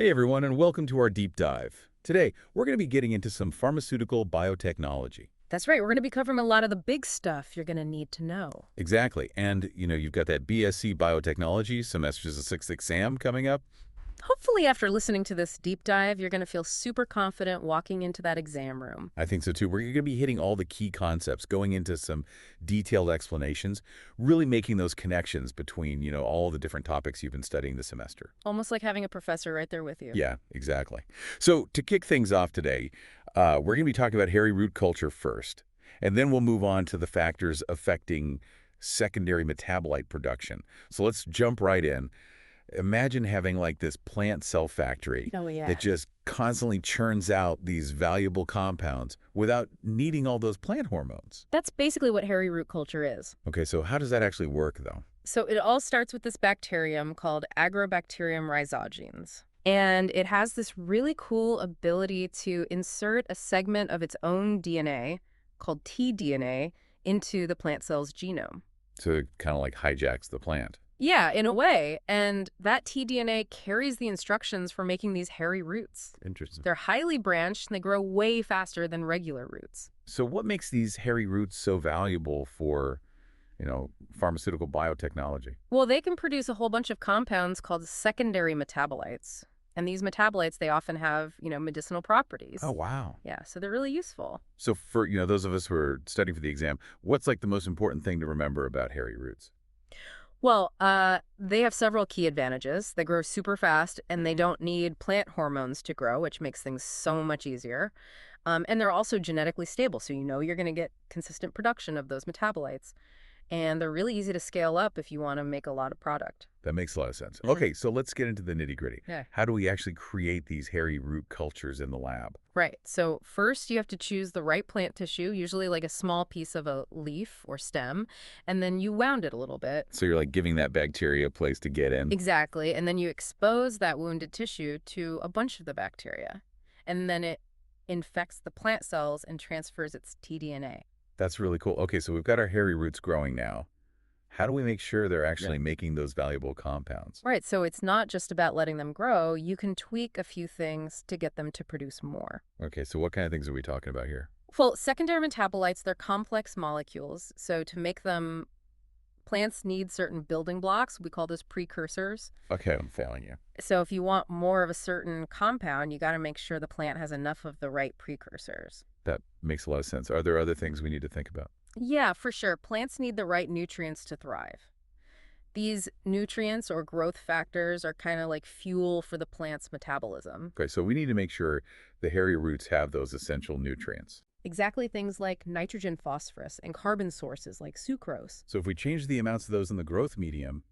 Hey everyone, and welcome to our deep dive. Today, we're going to be getting into some pharmaceutical biotechnology. That's right. We're going to be covering a lot of the big stuff you're going to need to know. Exactly. And, you've got that BSc Biotechnology Semester VI exam coming up. Hopefully, after listening to this deep dive, you're going to feel super confident walking into that exam room. I think so too. We're going to be hitting all the key concepts, going into some detailed explanations, really making those connections between, all the different topics you've been studying this semester. Almost like having a professor right there with you. Yeah, exactly. So to kick things off today, we're going to be talking about hairy root culture first, and then we'll move on to the factors affecting secondary metabolite production. So let's jump right in. Imagine having like this plant cell factory Oh, yeah. that just constantly churns out these valuable compounds without needing all those plant hormones. That's basically what hairy root culture is. Okay, so how does that actually work, though? So it all starts with this bacterium called Agrobacterium rhizogenes. And it has this really cool ability to insert a segment of its own DNA, called tDNA, into the plant cell's genome. So it kind of like hijacks the plant. Yeah, in a way. And that tDNA carries the instructions for making these hairy roots. Interesting. They're highly branched and they grow way faster than regular roots. So what makes these hairy roots so valuable for, pharmaceutical biotechnology? Well, they can produce a whole bunch of compounds called secondary metabolites. And these metabolites, they often have, medicinal properties. Oh, wow. Yeah, so they're really useful. So for, those of us who are studying for the exam, what's like the most important thing to remember about hairy roots? Well, they have several key advantages. They grow super fast, and they don't need plant hormones to grow, which makes things so much easier. And they're also genetically stable, so you're going to get consistent production of those metabolites. And they're really easy to scale up if you want to make a lot of product. That makes a lot of sense. Okay, so let's get into the nitty-gritty. Yeah. How do we actually create these hairy root cultures in the lab? Right. So first you have to choose the right plant tissue, usually like a small piece of a leaf or stem, and then you wound it a little bit. So you're like giving that bacteria a place to get in? Exactly. And then you expose that wounded tissue to a bunch of the bacteria. And then it infects the plant cells and transfers its tDNA. That's really cool. Okay, so we've got our hairy roots growing now. How do we make sure they're actually making those valuable compounds? Right. So it's not just about letting them grow. You can tweak a few things to get them to produce more. Okay, so what kind of things are we talking about here? Well, secondary metabolites, they're complex molecules. So to make them, plants need certain building blocks. We call those precursors. Okay, I'm failing you. So if you want more of a certain compound, you got to make sure the plant has enough of the right precursors. That makes a lot of sense. Are there other things we need to think about? Yeah, for sure. Plants need the right nutrients to thrive. These nutrients or growth factors are kind of like fuel for the plant's metabolism. Okay, so we need to make sure the hairy roots have those essential nutrients. Exactly, things like nitrogen, phosphorus, and carbon sources like sucrose. So if we change the amounts of those in the growth medium,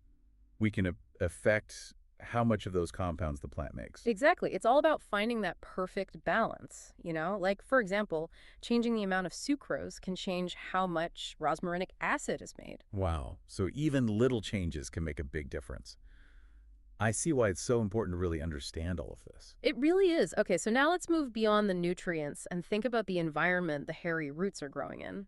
we can affect how much of those compounds the plant makes. Exactly. It's all about finding that perfect balance, Like, for example, changing the amount of sucrose can change how much rosmarinic acid is made. Wow. So even little changes can make a big difference. I see why it's so important to really understand all of this. It really is. Okay, so now let's move beyond the nutrients and think about the environment the hairy roots are growing in.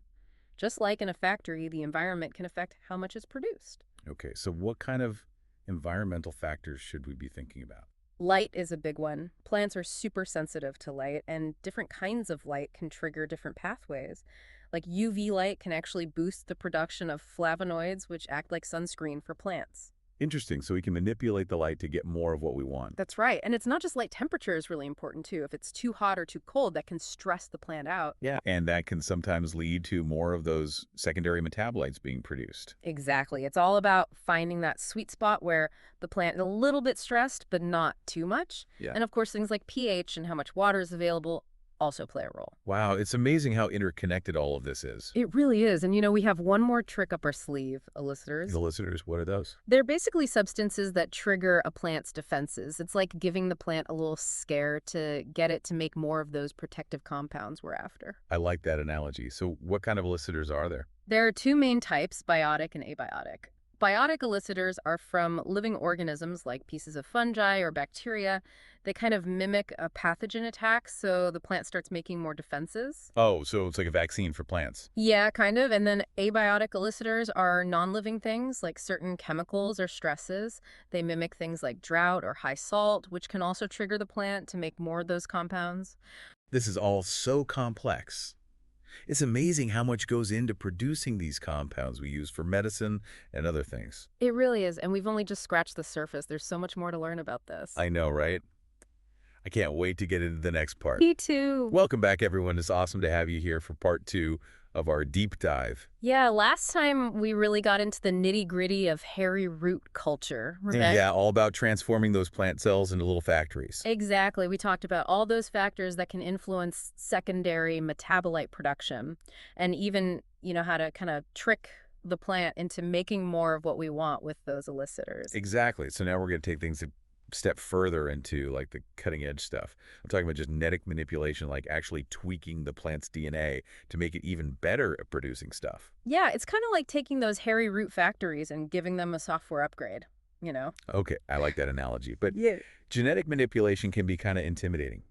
Just like in a factory, the environment can affect how much is produced. Okay, so what kind of environmental factors should we be thinking about? Light is a big one. Plants are super sensitive to light, and different kinds of light can trigger different pathways. Like UV light can actually boost the production of flavonoids, which act like sunscreen for plants. Interesting. So we can manipulate the light to get more of what we want. That's right. And it's not just light temperature is really important, too. If it's too hot or too cold, that can stress the plant out. Yeah. And that can sometimes lead to more of those secondary metabolites being produced. Exactly. It's all about finding that sweet spot where the plant is a little bit stressed, but not too much. Yeah. And of course, things like pH and how much water is available also play a role. Wow, it's amazing how interconnected all of this is. It really is. And we have one more trick up our sleeve, listeners. The listeners, what are those? They're basically substances that trigger a plant's defenses. It's like giving the plant a little scare to get it to make more of those protective compounds we're after. I like that analogy. So what kind of listeners are there? There are two main types, biotic and abiotic. Biotic elicitors are from living organisms like pieces of fungi or bacteria. They kind of mimic a pathogen attack, so the plant starts making more defenses. Oh, so it's like a vaccine for plants. Yeah, kind of. And then abiotic elicitors are non-living things like certain chemicals or stresses. They mimic things like drought or high salt, which can also trigger the plant to make more of those compounds. This is all so complex. It's amazing how much goes into producing these compounds we use for medicine and other things. It really is, and we've only just scratched the surface. There's so much more to learn about this. I know, right? I can't wait to get into the next part. Me too. Welcome back, everyone. It's awesome to have you here for part 2 of our deep dive. Yeah, last time we really got into the nitty-gritty of hairy root culture. Remember? Yeah, all about transforming those plant cells into little factories. Exactly. We talked about all those factors that can influence secondary metabolite production and even, how to kind of trick the plant into making more of what we want with those elicitors. Exactly. So now we're going to take things a step further into like the cutting edge stuff. I'm talking about just genetic manipulation, like actually tweaking the plant's DNA to make it even better at producing stuff. Yeah, it's kind of like taking those hairy root factories and giving them a software upgrade. Okay, I like that analogy. But Yeah. genetic manipulation can be kind of intimidating.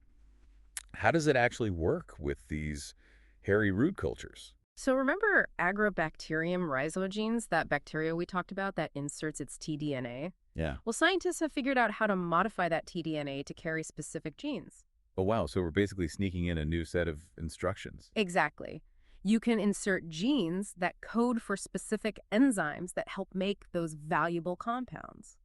How does it actually work with these hairy root cultures? So remember Agrobacterium rhizogenes, that bacteria we talked about that inserts its tDNA? Yeah. Well, scientists have figured out how to modify that tDNA to carry specific genes. Oh, wow. So we're basically sneaking in a new set of instructions. Exactly. You can insert genes that code for specific enzymes that help make those valuable compounds.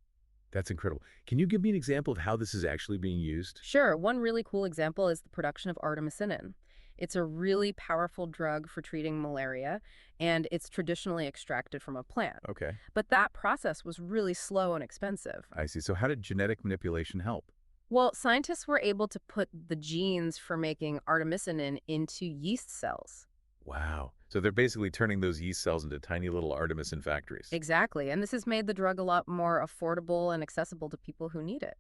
That's incredible. Can you give me an example of how this is actually being used? Sure, one really cool example is the production of artemisinin. It's a really powerful drug for treating malaria, and it's traditionally extracted from a plant. Okay, But that process was really slow and expensive. I see. So how did genetic manipulation help? Well, scientists were able to put the genes for making artemisinin into yeast cells. Wow. So they're basically turning those yeast cells into tiny little artemisinin factories. Exactly, and this has made the drug a lot more affordable and accessible to people who need it.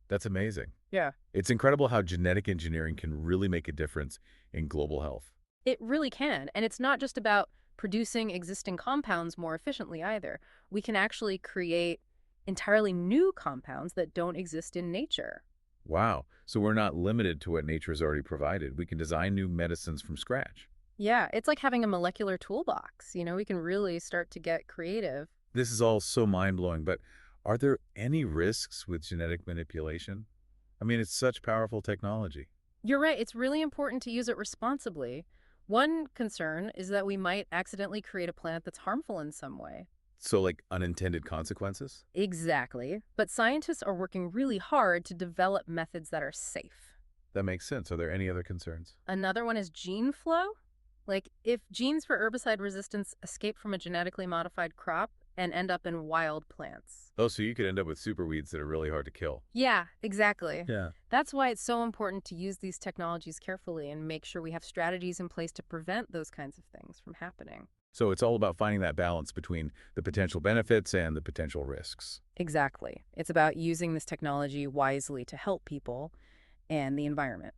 That's amazing. Yeah. It's incredible how genetic engineering can really make a difference in global health. It really can, and it's not just about producing existing compounds more efficiently either. We can actually create entirely new compounds that don't exist in nature. Wow. So we're not limited to what nature has already provided. We can design new medicines from scratch. Yeah, it's like having a molecular toolbox. We can really start to get creative. This is all so mind-blowing, but are there any risks with genetic manipulation? I mean, it's such powerful technology. You're right, it's really important to use it responsibly. One concern is that we might accidentally create a plant that's harmful in some way. So, like unintended consequences? Exactly. But scientists are working really hard to develop methods that are safe. That makes sense. Are there any other concerns? Another one is gene flow. Like, if genes for herbicide resistance escape from a genetically modified crop and end up in wild plants. Oh, so you could end up with superweeds that are really hard to kill. Yeah, exactly. Yeah. That's why it's so important to use these technologies carefully and make sure we have strategies in place to prevent those kinds of things from happening. So it's all about finding that balance between the potential benefits and the potential risks. Exactly. It's about using this technology wisely to help people and the environment.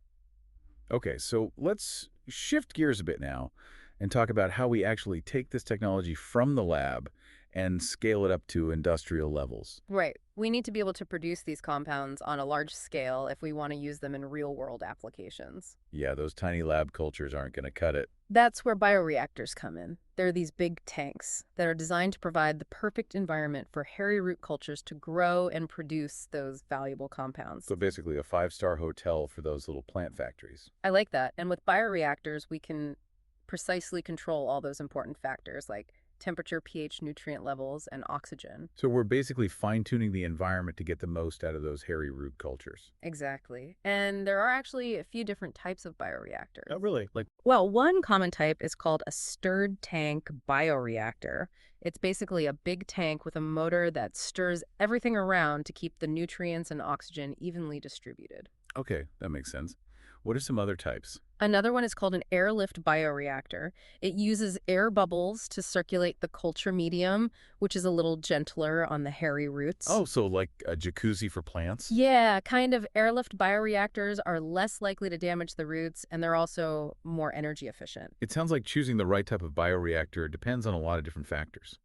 Okay, so let's shift gears a bit now and talk about how we actually take this technology from the lab and scale it up to industrial levels. Right. We need to be able to produce these compounds on a large scale if we want to use them in real-world applications. Yeah, those tiny lab cultures aren't going to cut it. That's where bioreactors come in. They're these big tanks that are designed to provide the perfect environment for hairy root cultures to grow and produce those valuable compounds. So basically a 5-star hotel for those little plant factories. I like that. And with bioreactors, we can precisely control all those important factors like temperature, pH, nutrient levels, and oxygen. So we're basically fine-tuning the environment to get the most out of those hairy root cultures. Exactly. And there are actually a few different types of bioreactors. Oh, really? Like, Well, one common type is called a stirred tank bioreactor. It's basically a big tank with a motor that stirs everything around to keep the nutrients and oxygen evenly distributed. okay, that makes sense. What are some other types? Another one is called an airlift bioreactor. It uses air bubbles to circulate the culture medium, which is a little gentler on the hairy roots. Oh, so like a jacuzzi for plants? Yeah, kind of. Airlift bioreactors are less likely to damage the roots, and they're also more energy efficient. It sounds like choosing the right type of bioreactor depends on a lot of different factors.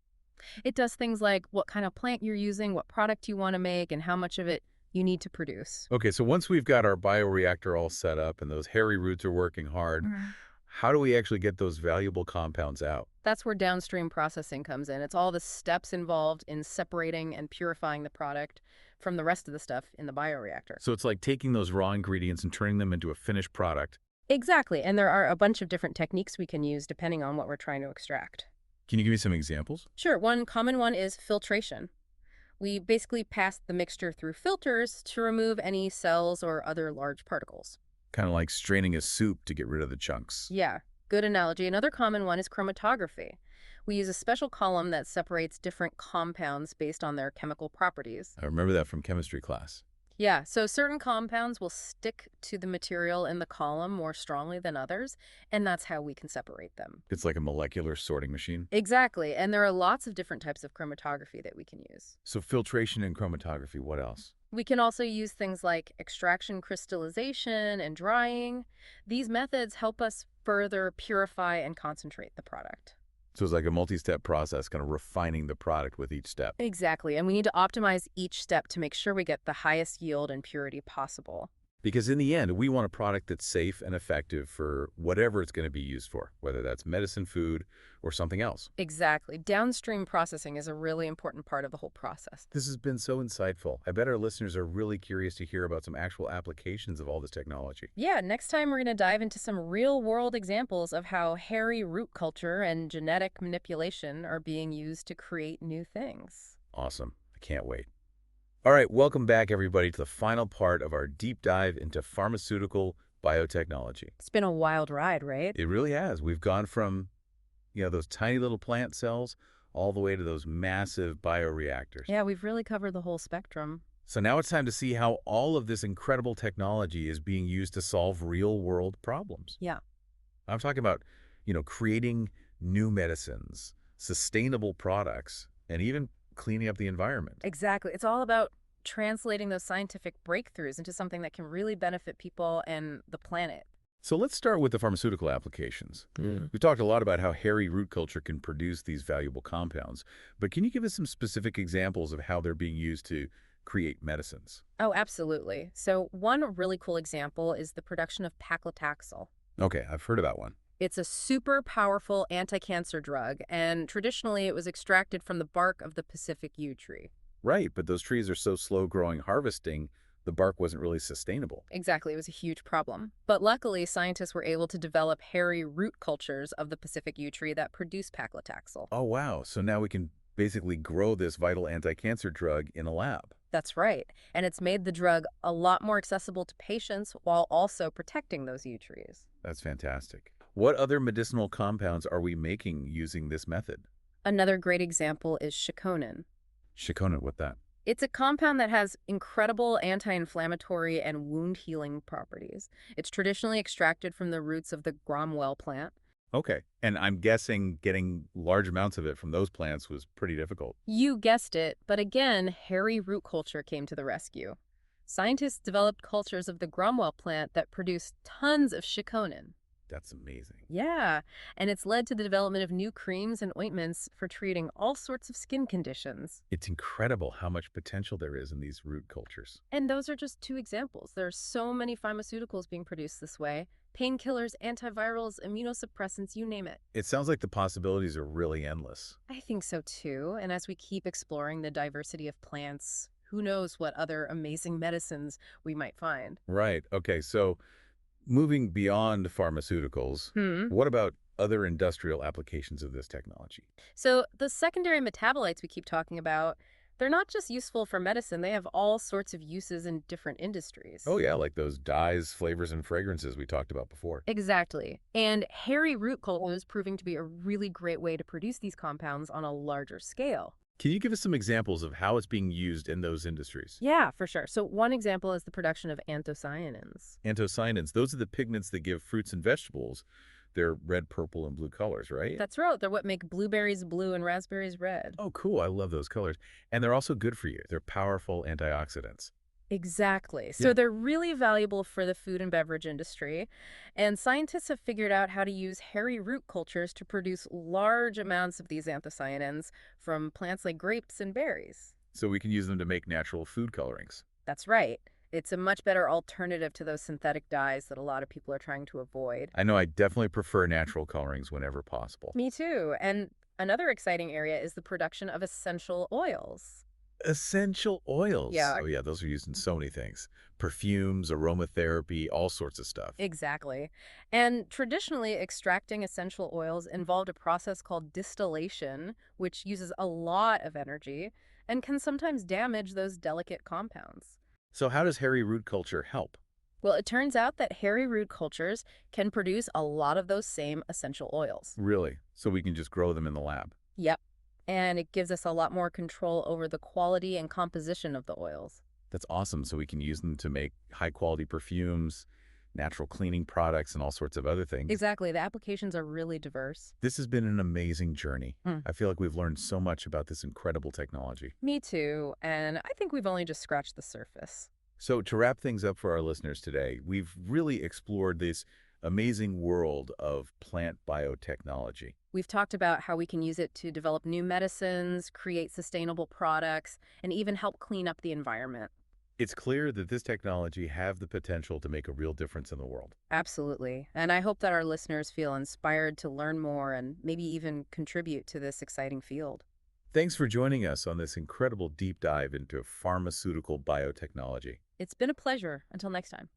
It does things like what kind of plant you're using, what product you want to make, and how much of it you need to produce. Okay, so once we've got our bioreactor all set up and those hairy roots are working hard, how do we actually get those valuable compounds out? That's where downstream processing comes in. It's all the steps involved in separating and purifying the product from the rest of the stuff in the bioreactor. So it's like taking those raw ingredients and turning them into a finished product. Exactly, and there are a bunch of different techniques we can use depending on what we're trying to extract. Can you give me some examples? Sure, one common one is filtration. We basically pass the mixture through filters to remove any cells or other large particles. Kind of like straining a soup to get rid of the chunks. Yeah, good analogy. Another common one is chromatography. We use a special column that separates different compounds based on their chemical properties. I remember that from chemistry class. Yeah, so certain compounds will stick to the material in the column more strongly than others, and that's how we can separate them. It's like a molecular sorting machine. Exactly, and there are lots of different types of chromatography that we can use. So filtration and chromatography, what else? We can also use things like extraction crystallization and drying. These methods help us further purify and concentrate the product. So it's like a multi-step process, kind of refining the product with each step. Exactly, and we need to optimize each step to make sure we get the highest yield and purity possible. Because in the end, we want a product that's safe and effective for whatever it's going to be used for, whether that's medicine, food, or something else. Exactly. Downstream processing is a really important part of the whole process. This has been so insightful. I bet our listeners are really curious to hear about some actual applications of all this technology. Yeah, next time we're going to dive into some real-world examples of how hairy root culture and genetic manipulation are being used to create new things. Awesome. I can't wait. All right, welcome back, everybody, to the final part of our deep dive into pharmaceutical biotechnology. It's been a wild ride, right? It really has. We've gone from, those tiny little plant cells all the way to those massive bioreactors. Yeah, we've really covered the whole spectrum. So now it's time to see how all of this incredible technology is being used to solve real-world problems. Yeah. I'm talking about, creating new medicines, sustainable products, and even cleaning up the environment. Exactly. It's all about translating those scientific breakthroughs into something that can really benefit people and the planet. So let's start with the pharmaceutical applications. We've talked a lot about how hairy root culture can produce these valuable compounds, but can you give us some specific examples of how they're being used to create medicines? Oh, absolutely. So one really cool example is the production of paclitaxel. Okay, I've heard about one. It's a super powerful anti-cancer drug, and traditionally it was extracted from the bark of the Pacific yew tree. Right, but those trees are so slow-growing harvesting, the bark wasn't really sustainable. Exactly, it was a huge problem. But luckily, scientists were able to develop hairy root cultures of the Pacific yew tree that produce paclitaxel. Oh, wow. So now we can basically grow this vital anti-cancer drug in a lab. That's right, and it's made the drug a lot more accessible to patients while also protecting those yew trees. That's fantastic. What other medicinal compounds are we making using this method? Another great example is chiconin. Chiconin, what that? It's a compound that has incredible anti-inflammatory and wound-healing properties. It's traditionally extracted from the roots of the gromwell plant. Okay. And I'm guessing getting large amounts of it from those plants was pretty difficult. You guessed it, but again, hairy root culture came to the rescue. Scientists developed cultures of the gromwell plant that produced tons of chiconin. That's amazing. Yeah, and it's led to the development of new creams and ointments for treating all sorts of skin conditions. It's incredible how much potential there is in these root cultures. And those are just two examples. There are so many pharmaceuticals being produced this way. Painkillers, antivirals, immunosuppressants, you name it. It sounds like the possibilities are really endless. I think so too. And as we keep exploring the diversity of plants, who knows what other amazing medicines we might find. Right. Okay. So moving beyond pharmaceuticals, what about other industrial applications of this technology? So the secondary metabolites we keep talking about, they're not just useful for medicine. They have all sorts of uses in different industries. Oh, yeah, like those dyes, flavors, and fragrances we talked about before. Exactly. And hairy root culture is proving to be a really great way to produce these compounds on a larger scale. Can you give us some examples of how it's being used in those industries? Yeah, for sure. So one example is the production of anthocyanins. Anthocyanins, those are the pigments that give fruits and vegetables their red, purple, and blue colors, right? That's right. They're what make blueberries blue and raspberries red. Oh, cool. I love those colors. And they're also good for you. They're powerful antioxidants. Exactly. So Yeah. they're really valuable for the food and beverage industry. And scientists have figured out how to use hairy root cultures to produce large amounts of these anthocyanins from plants like grapes and berries. So we can use them to make natural food colorings. That's right. It's a much better alternative to those synthetic dyes that a lot of people are trying to avoid. I know I definitely prefer natural colorings whenever possible. Me too. And another exciting area is the production of essential oils. Essential oils. Yeah, Oh, yeah, those are used in so many things. Perfumes, aromatherapy, all sorts of stuff. exactly. And traditionally, extracting essential oils involved a process called distillation, which uses a lot of energy and can sometimes damage those delicate compounds. So how does hairy root culture help? Well, it turns out that hairy root cultures can produce a lot of those same essential oils. Really? So we can just grow them in the lab? Yep. And it gives us a lot more control over the quality and composition of the oils. That's awesome. So we can use them to make high-quality perfumes, natural cleaning products, and all sorts of other things. Exactly. The applications are really diverse. This has been an amazing journey. Mm. I feel like we've learned so much about this incredible technology. Me too. And I think we've only just scratched the surface. So to wrap things up for our listeners today, we've really explored this amazing world of plant biotechnology. We've talked about how we can use it to develop new medicines, create sustainable products, and even help clean up the environment. It's clear that this technology have the potential to make a real difference in the world. Absolutely. And I hope that our listeners feel inspired to learn more and maybe even contribute to this exciting field. Thanks for joining us on this incredible deep dive into pharmaceutical biotechnology. It's been a pleasure. Until next time.